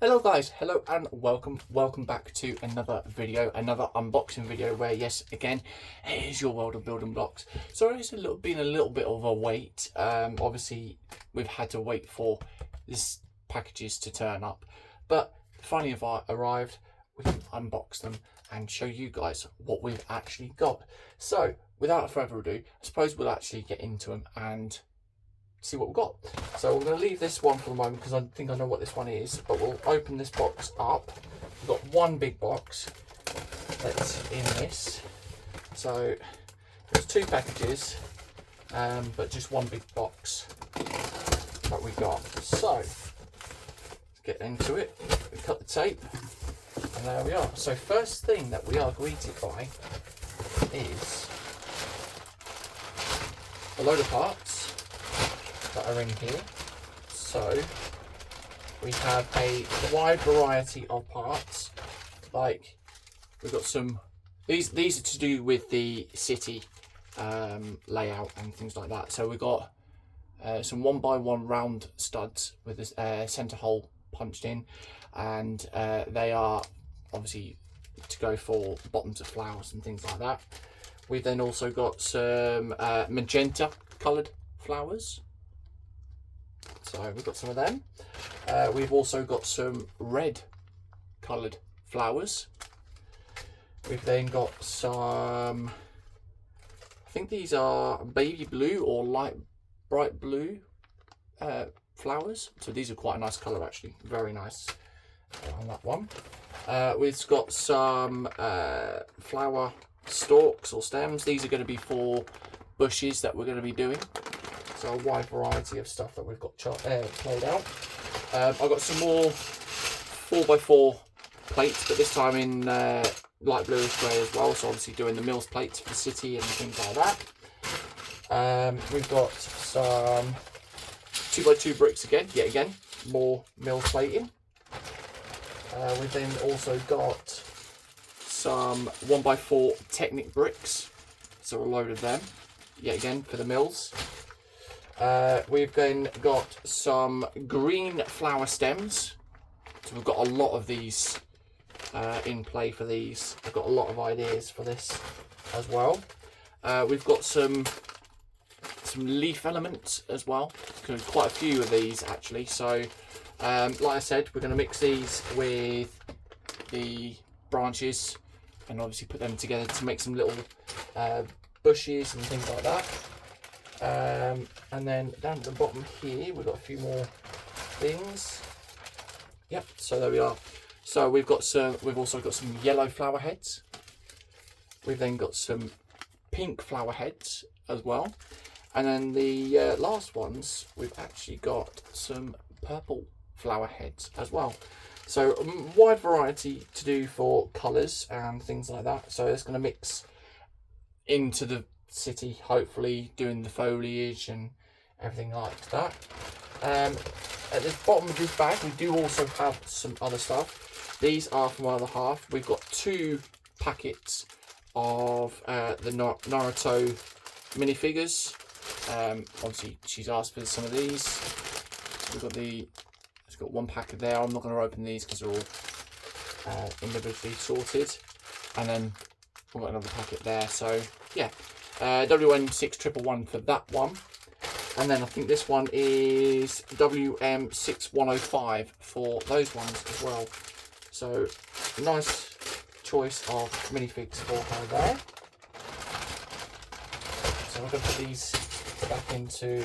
Hello guys, hello and welcome back to another video, another unboxing video where, yes, again, it is your world of building blocks. Sorry, it's been a little bit of a wait. Obviously we've had to wait for this packages to turn up, but finally have arrived. We can unbox them and show you guys what we've actually got. So without further ado, I suppose we'll actually get into them and see what we've got. So we're going to leave this one for the moment because I think I know what this one is, but we'll open this box up. We've got one big box that's in this. So there's two packages, but just one big box that we got. So let's get into it. We cut the tape and there we are. So first thing that we are greeted by is a load of parts that are in here. So we have a wide variety of parts. Like we've got some, these are to do with the city layout and things like that. So we've got some 1x1 round studs with this center hole punched in, and they are obviously to go for bottoms of flowers and things like that. We've then also got some magenta coloured flowers. So we've got some of them. We've also got some red coloured flowers. We've then got some, I think these are baby blue or bright blue flowers. So these are quite a nice colour actually, very nice on that one. We've got some flower stalks or stems. These are going to be for bushes that we're going to be doing. So a wide variety of stuff that we've got played out. I've got some more 4x4 plates, but this time in light bluish grey as well. So obviously doing the Mills plates for the city and things like that. We've got some 2x2 bricks again, yet again, more Mills plating. We've then also got some 1x4 Technic bricks. So a load of them, yet again, for the Mills. We've then got some green flower stems. So we've got a lot of these in play for these. I've got a lot of ideas for this as well. We've got some leaf elements as well. Quite a few of these actually. So like I said, we're going to mix these with the branches and obviously put them together to make some little bushes and things like that. And then down at the bottom here we've got a few more things. Yep, so there we are. So we've also got some yellow flower heads. We've then got some pink flower heads as well, and then the last ones we've actually got some purple flower heads as well. So a wide variety to do for colours and things like that. So it's going to mix into the city, hopefully doing the foliage and everything like that. At the bottom of this bag we do also have some other stuff. These are from my other half. We've got two packets of the Naruto minifigures. Obviously she's asked for some of these. It's got one packet there. I'm not going to open these because they're all individually sorted, and then we've got another packet there. So yeah, WM6111 for that one, and then I think this one is WM6105 for those ones as well. So nice choice of minifigs for her there. So I'm going to put these back into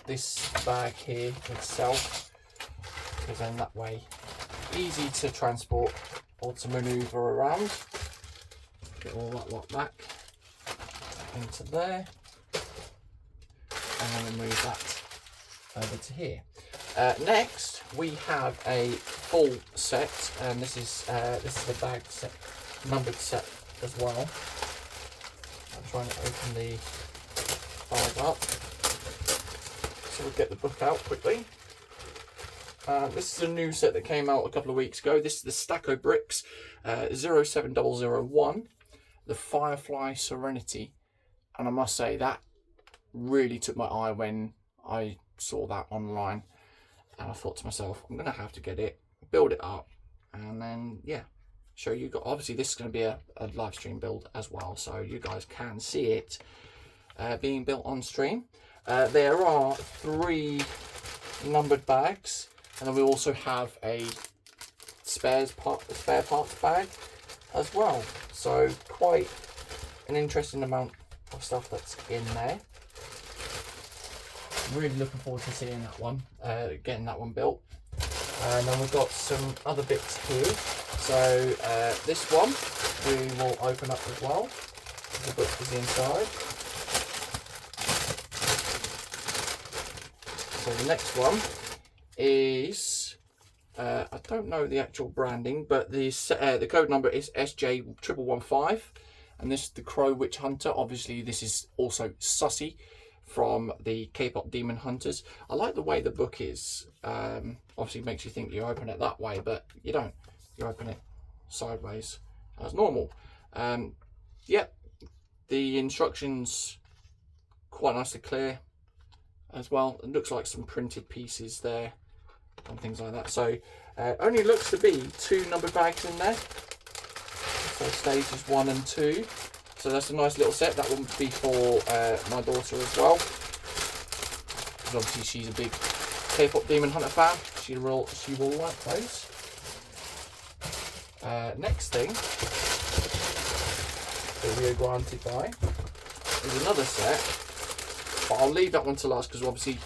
this bag here itself, because then that way easy to transport or to manoeuvre around. Get all that lot back into there, and then we'll move that over to here. Next we have a full set, and this is the bag set, numbered set as well. I'm trying to open the bag up, so we'll get the book out quickly. This is a new set that came out a couple of weeks ago. This is the Stacko Bricks 07001, the Firefly Serenity, and I must say that really took my eye when I saw that online. and I thought to myself, I'm going to have to get it, build it up, and then, yeah, show you guys. Obviously, this is going to be a live stream build as well, so you guys can see it being built on stream. There are 3 numbered bags, and then we also have a spare parts bag as well. So quite an interesting amount of stuff that's in there. Really looking forward to seeing that one, getting that one built. And then we've got some other bits here. So this one we will open up as well. The book is inside. So the next one is, I don't know the actual branding, but the code number is SJ1115, and this is the Crow Witch Hunter. Obviously, this is also Sussy from the K-pop Demon Hunters. I like the way the book is. Obviously, it makes you think you open it that way, but you don't. You open it sideways as normal. Yeah, the instructions quite nicely clear as well. It looks like some printed pieces there and things like that. So only looks to be 2 numbered bags in there. So stages 1 and 2. So that's a nice little set. That will be for my daughter as well, because obviously she's a big K-pop Demon Hunter fan. She will like those. Next thing that we are granted by is another set, but I'll leave that one to last because obviously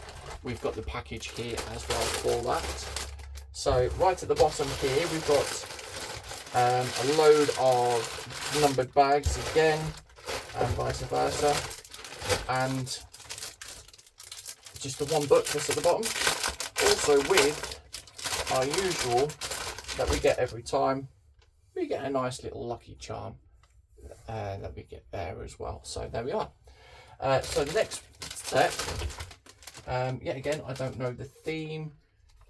we've got the package here as well for that. So right at the bottom here we've got a load of numbered bags again, and vice versa, and just the one book that's at the bottom, also with our usual that we get every time. We get a nice little lucky charm that we get there as well. So there we are. So the next set, yet again, I don't know the theme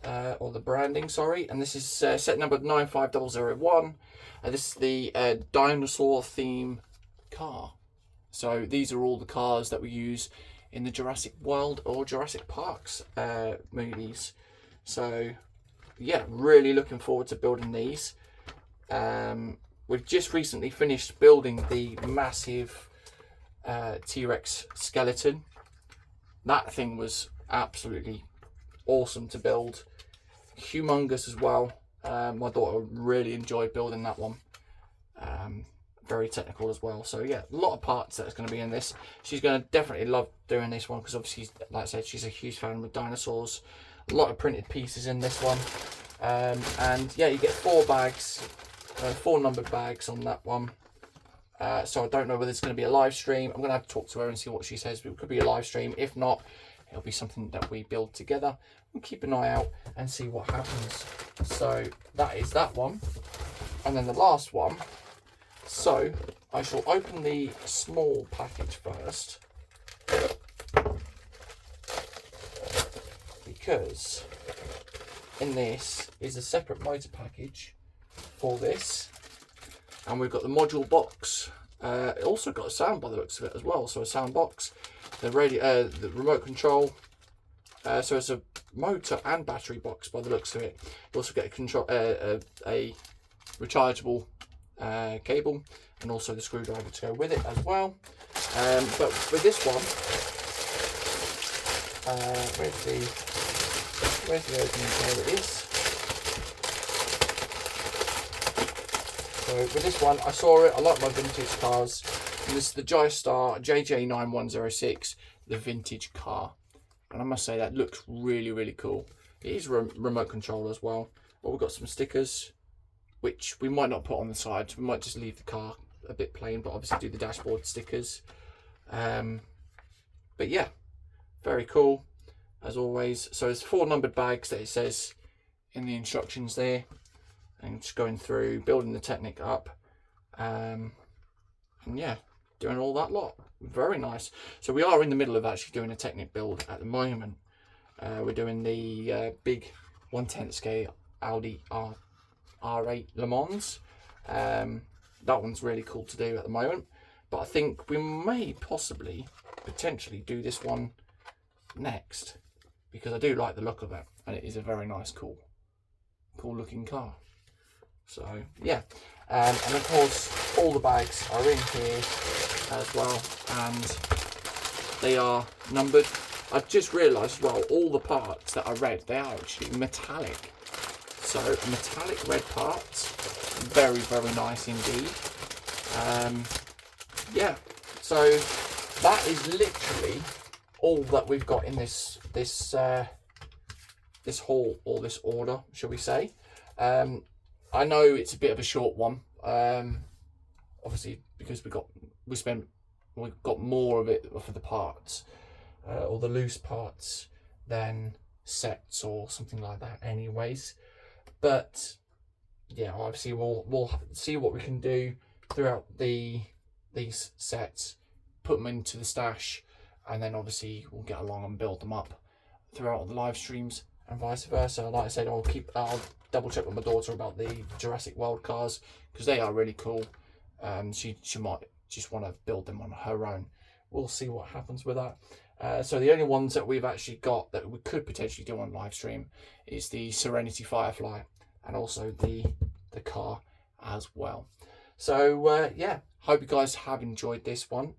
or the branding, sorry. And this is set number 95001. This is the dinosaur theme car. So these are all the cars that we use in the Jurassic World or Jurassic Parks movies. So yeah, really looking forward to building these. We've just recently finished building the massive T-Rex skeleton. That thing was absolutely awesome to build, humongous as well. My daughter really enjoyed building that one. Very technical as well. So yeah, a lot of parts that's going to be in this. She's going to definitely love doing this one because obviously, like I said, she's a huge fan with dinosaurs. A lot of printed pieces in this one. And yeah, you get 4 bags, 4 numbered bags on that one. So I don't know whether it's going to be a live stream. I'm going to have to talk to her and see what she says. It could be a live stream. If not, it'll be something that we build together. We'll keep an eye out and see what happens. So that is that one. And then the last one. So I shall open the small package first, because in this is a separate motor package for this, and we've got the module box. It also got a sound by the looks of it as well, so a sound box, the radio, the remote control. So it's a motor and battery box by the looks of it. You also get a control, a rechargeable cable, and also the screwdriver to go with it as well. But with this one, where's the opening? There it is. So with this one, I saw it. I like my vintage cars. And this is the Jystar JJ9106, the vintage car, and I must say that looks really, really cool. It is remote control as well. But we've got some stickers, which we might not put on the sides. We might just leave the car a bit plain, but obviously do the dashboard stickers. But yeah, very cool as always. So there's 4 numbered bags that it says in the instructions there, and just going through building the Technic up, and yeah, doing all that lot. Very nice. So we are in the middle of actually doing a Technic build at the moment. We're doing the big 1/10 scale Audi R8 Le Mans. That one's really cool to do at the moment, but I think we may potentially do this one next. because I do like the look of it, and it is a very nice, cool looking car. So yeah, and of course all the bags are in here as well, and they are numbered. I've just realised as well, all the parts that are red, they are actually metallic. So metallic red parts, very, very nice indeed. Yeah, so that is literally all that we've got in this haul, or this order, shall we say. I know it's a bit of a short one, obviously because we got more of it for the parts, or the loose parts, than sets or something like that anyways. But yeah, obviously we'll see what we can do throughout these sets, put them into the stash, and then obviously we'll get along and build them up throughout the live streams, and vice versa. Like I said, I'll double check with my daughter about the Jurassic World cars, because they are really cool. She might just want to build them on her own. We'll see what happens with that. So the only ones that we've actually got that we could potentially do on live stream is the Serenity Firefly, and also the car as well. So yeah, hope you guys have enjoyed this one.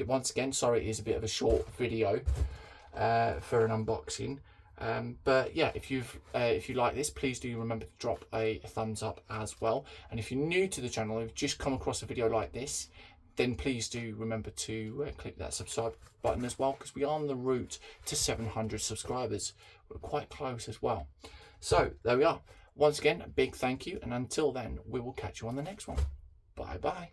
Once again, sorry it is a bit of a short video for an unboxing. But yeah, if you like this, please do remember to drop a thumbs up as well. And if you're new to the channel, if you've just come across a video like this, then please do remember to click that subscribe button as well, because we are on the route to 700 subscribers. We're quite close as well. So there we are. Once again, a big thank you, and until then, we will catch you on the next one. Bye bye.